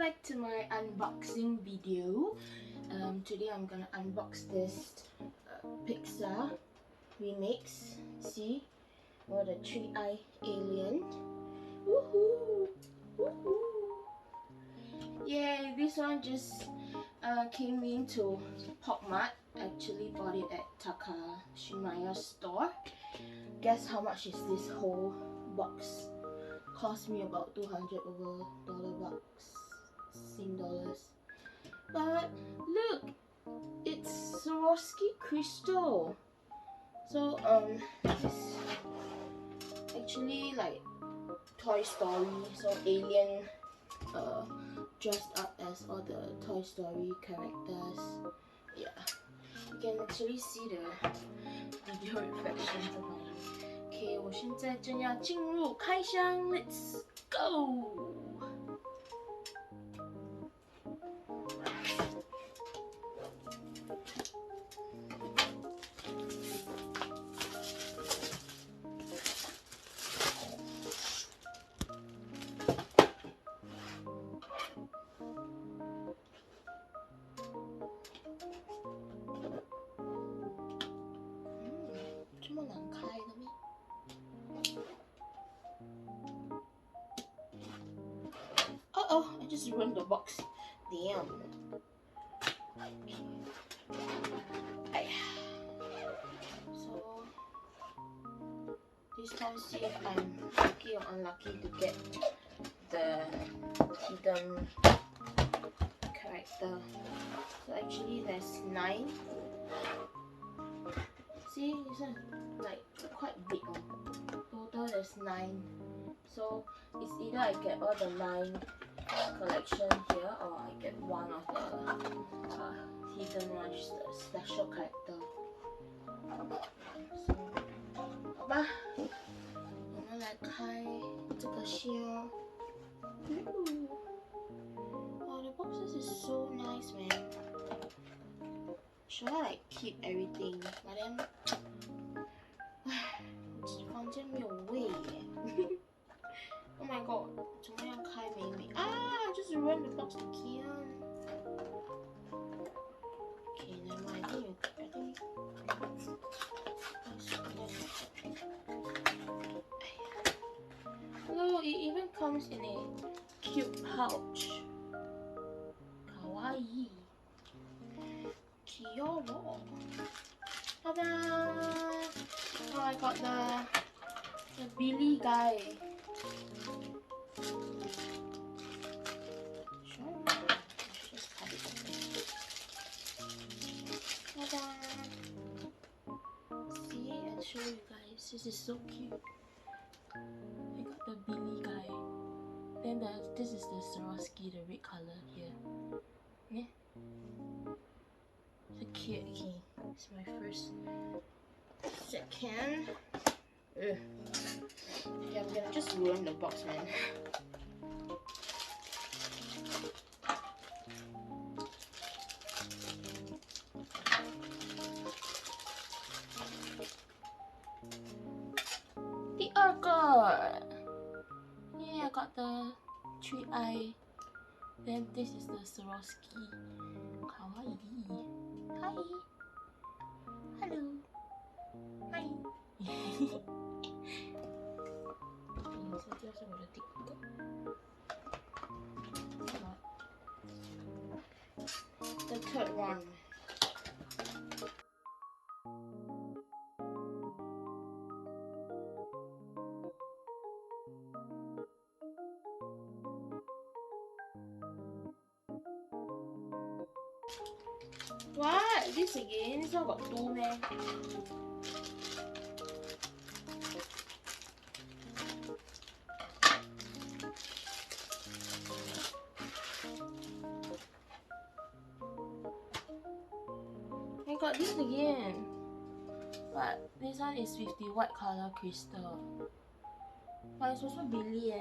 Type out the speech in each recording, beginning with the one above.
back to my unboxing video. Today I'm gonna unbox this PIXAR REMIX. See, or the 3-eye alien. Woohoo! Woohoo! Yay! This one just came into PopMart. Actually bought it at Takashimaya's store. Guess how much is this whole box? Cost me about $200 bucks, Sing dollars. But look, it's Swarovski crystal. So it's actually like Toy Story. So alien dressed up as all the Toy Story characters. Yeah, you can actually see the video reflections of mine. OK， 我现在正要进入开箱 ，Let's go！ 这么难开的咩？ Oh, I just ruined the box. Damn. Okay. So this time, see if I'm lucky or unlucky to get the hidden character. So actually, there's 9. See, this one like quite big. Total there's 9. So it's either I get all the 9 collection here, or I get one of the hidden one, just the special character. So 好吧，我们来开这个箱。Wow, the boxes is so nice, man. Should I like keep everything? But then 房间没有位耶。Oh my god, 怎么样开美美啊 just ruined the box again. Okay, never mind. I think oh, it even comes in a cute pouch. Kawaii. Kyowo. Ta-da! Oh, I got the Billy guy. See, I'll show you guys. This is so cute. I got the Billy guy. Then this is the Swarovski, the red color here. Yeah. So cute. Okay, it's my first. Second. Ugh. Okay, I'm gonna just ruin the box, man. The REMIX. Yeah, I got the 3-eye. Then this is the Swarovski. Kawaii. Hi. Hello. Hi. 这就是我的第一个。The third one. What? This again? This one got 2 man. I got this again. But this one is with the white color crystal. But it's also Billy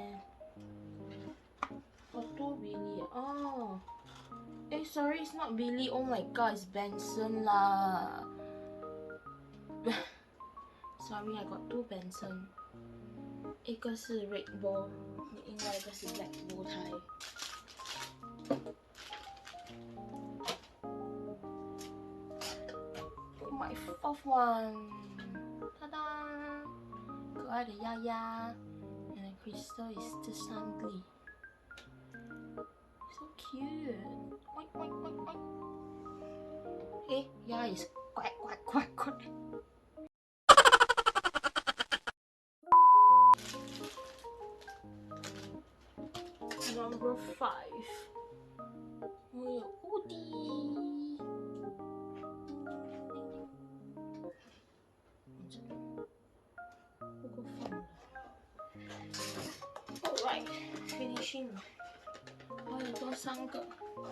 Got 2 Billy. Oh. Eh, sorry, it's not Billy. Oh my god, it's Benson lah. Sorry, I got 2 Benson. 一个是 red bow， 另外一个是 black bow tie。my fourth one. Ta-da! 可爱的丫丫 and the crystal is just ugly. So cute. Oink, oink, oink, oink. Hey, yeah, is quack, quack, quack, quack. Number 5. Oh, Woody. Alright, finishing. 还有多3个。哇，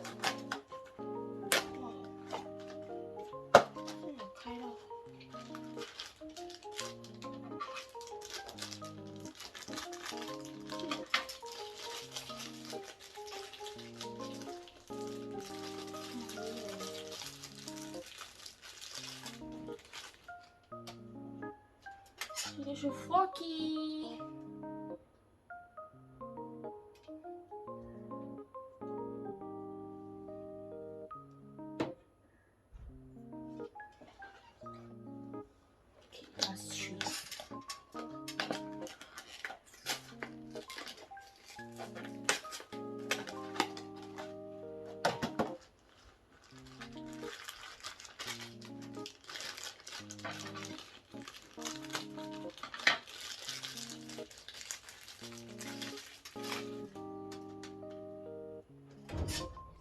这有开了。这个是 Forky。Last 3.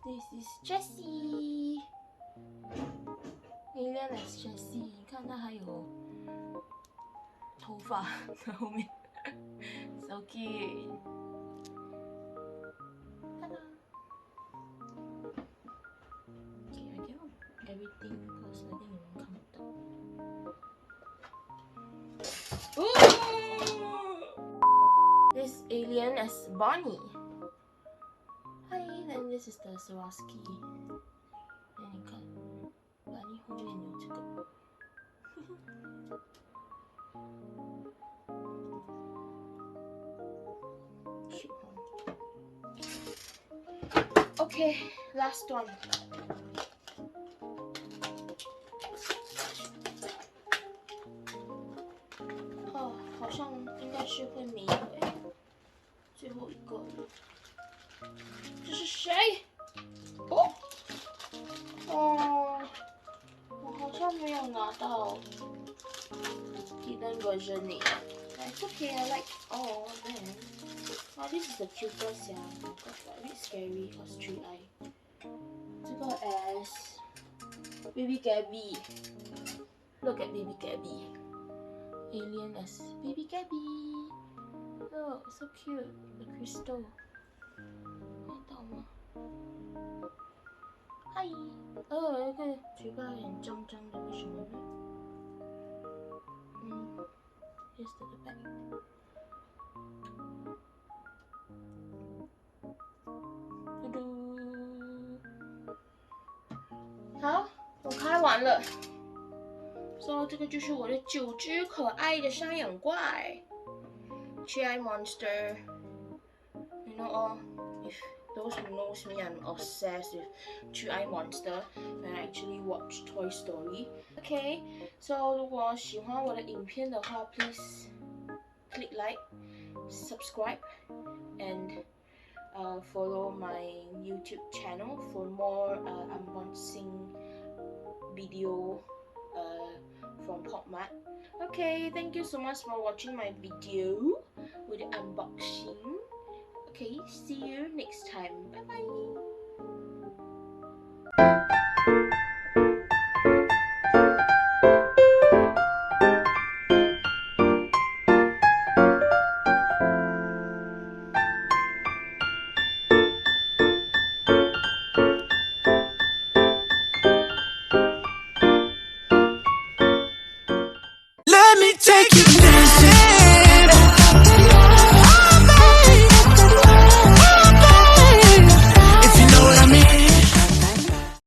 This is Jessie. Alien as Jessie. 你看它还有头发在后面 ，so cute. Ta-da. Okay, I cannot put everything because I think it won't come out. Ooh! This alien as Bonnie. Hi, then this is the Swarovski. 那你看 ，Bonnie 后面有这个。Okay, last one. 哦，好像应该是会没有诶，最后一个。这是谁？哦，哦，我好像没有拿到 hidden version 呢。It's okay, I like all of them. Oh, this is the cutest, yeah. Oh my god, a bit scary because 3 eye. 这个 as Baby Gabby. Look at Baby Gabby. Alien as Baby Gabby. Oh, so cute. The crystal. 看到吗？嗨，那个嘴巴很脏脏的，为什么呢？Here's the back. 嘟嘟。好，我开完了。So 这个就是我的9只可爱的山羊怪。Chi monster. You know, if those who knows me, I'm obsessed with Chi monster when I actually watch Toy Story. Okay, so 如果喜欢我的影片的话 please click like, subscribe, and follow my YouTube channel for more unboxing video from PopMart. Okay, thank you so much for watching my video with the unboxing. Okay, see you next time. Bye bye.